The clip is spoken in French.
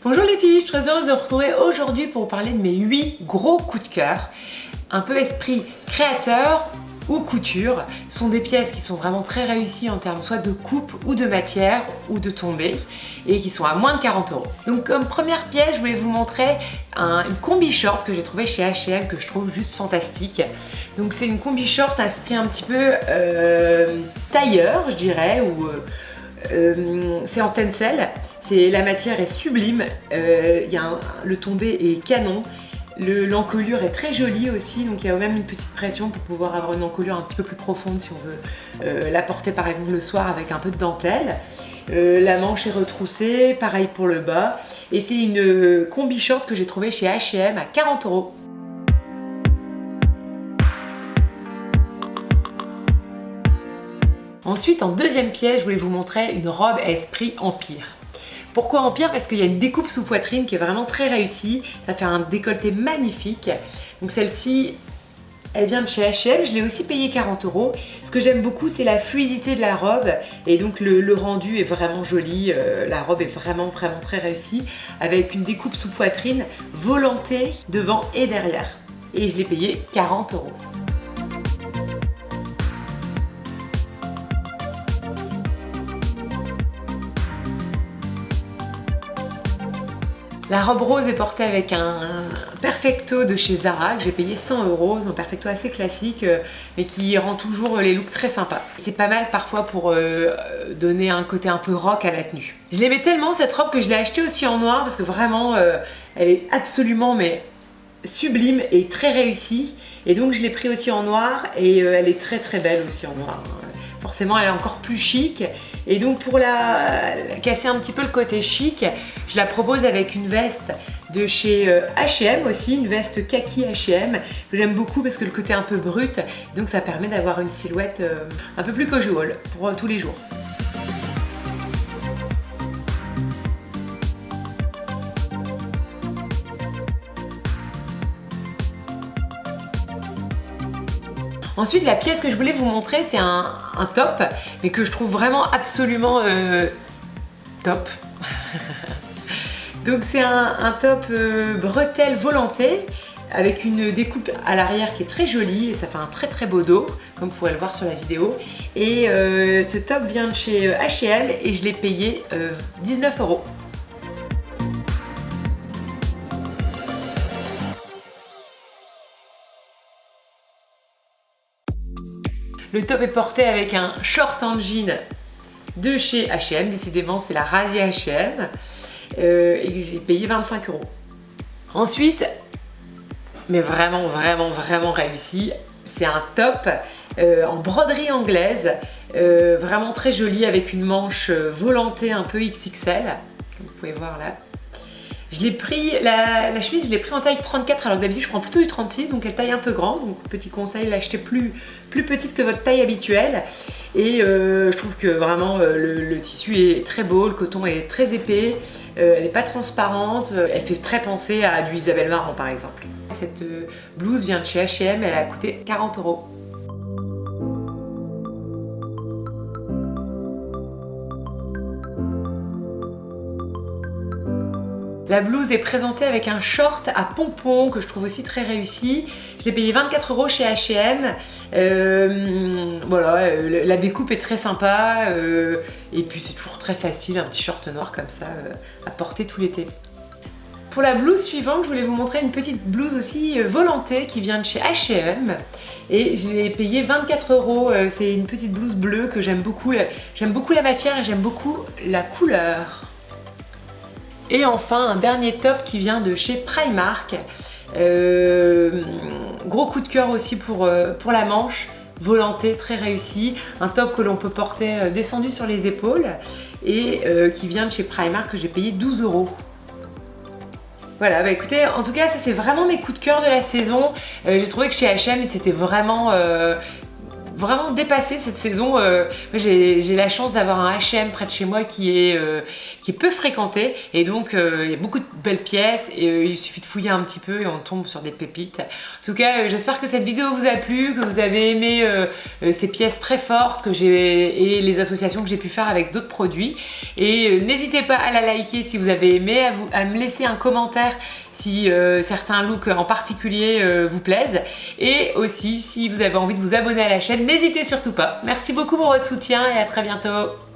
Bonjour les filles, je suis très heureuse de vous retrouver aujourd'hui pour vous parler de mes 8 gros coups de cœur. Un peu esprit créateur ou couture. Ce sont des pièces qui sont vraiment très réussies en termes soit de coupe ou de matière ou de tombée et qui sont à moins de 40 €. Donc comme première pièce, je voulais vous montrer une combi short que j'ai trouvé chez H&M que je trouve juste fantastique. Donc c'est une combi short à esprit un petit peu tailleur, je dirais, ou c'est en tencel. La matière est sublime, le tombé est canon, l'encolure est très jolie aussi, donc il y a même une petite pression pour pouvoir avoir une encolure un petit peu plus profonde si on veut la porter par exemple le soir avec un peu de dentelle. La manche est retroussée, pareil pour le bas, et c'est une combi short que j'ai trouvée chez H&M à 40 €. Ensuite, en deuxième pièce, je voulais vous montrer une robe à esprit empire. Pourquoi empire? Parce qu'il y a une découpe sous poitrine qui est vraiment très réussie. Ça fait un décolleté magnifique. Donc celle-ci, elle vient de chez H&M. Je l'ai aussi payée 40 €. Ce que j'aime beaucoup, c'est la fluidité de la robe. Et donc le rendu est vraiment joli. La robe est vraiment très réussie. Avec une découpe sous poitrine volantée devant et derrière. Et je l'ai payée 40 €. La robe rose est portée avec un perfecto de chez Zara que j'ai payé 100 €, un perfecto assez classique mais qui rend toujours les looks très sympas. C'est pas mal parfois pour donner un côté un peu rock à la tenue. Je l'aimais tellement cette robe que je l'ai achetée aussi en noir parce que vraiment elle est absolument sublime et très réussie, et donc je l'ai pris aussi en noir et elle est très belle aussi en noir. Forcément elle est encore plus chic, et donc pour la casser un petit peu le côté chic, je la propose avec une veste de chez H&M aussi, une veste kaki H&M que j'aime beaucoup parce que le côté un peu brut, donc ça permet d'avoir une silhouette un peu plus casual pour tous les jours. Ensuite, la pièce que je voulais vous montrer, c'est un top, mais que je trouve vraiment absolument top. Donc c'est un top bretelle volantée avec une découpe à l'arrière qui est très jolie et ça fait un très beau dos, comme vous pouvez le voir sur la vidéo. Et ce top vient de chez H&M et je l'ai payé 19 €. Le top est porté avec un short en jean de chez H&M, décidément c'est la Razzia H&M, et j'ai payé 25 €. Ensuite, mais vraiment réussi, c'est un top en broderie anglaise, vraiment très joli avec une manche volantée un peu XXL, comme vous pouvez voir là. Je l'ai pris, la chemise, je l'ai pris en taille 34, alors que d'habitude je prends plutôt du 36, donc elle taille un peu grande. Donc petit conseil, l'achetez plus petite que votre taille habituelle. Et je trouve que vraiment le tissu est très beau, le coton est très épais, elle n'est pas transparente, elle fait très penser à du Isabelle Marant par exemple. Cette blouse vient de chez H&M, elle a coûté 40 €. La blouse est présentée avec un short à pompons que je trouve aussi très réussi. Je l'ai payé 24 € chez H&M. Voilà, la découpe est très sympa et puis c'est toujours très facile, un petit short noir comme ça à porter tout l'été. Pour la blouse suivante, je voulais vous montrer une petite blouse aussi volantée qui vient de chez H&M et je l'ai payé 24 €. C'est une petite blouse bleue que j'aime beaucoup. J'aime beaucoup la matière et j'aime beaucoup la couleur. Et enfin, un dernier top qui vient de chez Primark. Gros coup de cœur aussi pour la manche, volantée, très réussi. Un top que l'on peut porter descendu sur les épaules et qui vient de chez Primark que j'ai payé 12 €. Voilà, bah écoutez, en tout cas, ça c'est vraiment mes coups de cœur de la saison. J'ai trouvé que chez H&M, c'était vraiment vraiment dépassé cette saison. J'ai la chance d'avoir un H&M près de chez moi qui est peu fréquenté, et donc il y a beaucoup de belles pièces, et il suffit de fouiller un petit peu et on tombe sur des pépites. En tout cas, j'espère que cette vidéo vous a plu, que vous avez aimé ces pièces très fortes et les associations que j'ai pu faire avec d'autres produits. Et n'hésitez pas à la liker si vous avez aimé, à me laisser un commentaire si certains looks en particulier vous plaisent, et aussi si vous avez envie de vous abonner à la chaîne, n'hésitez surtout pas. Merci beaucoup pour votre soutien et à très bientôt.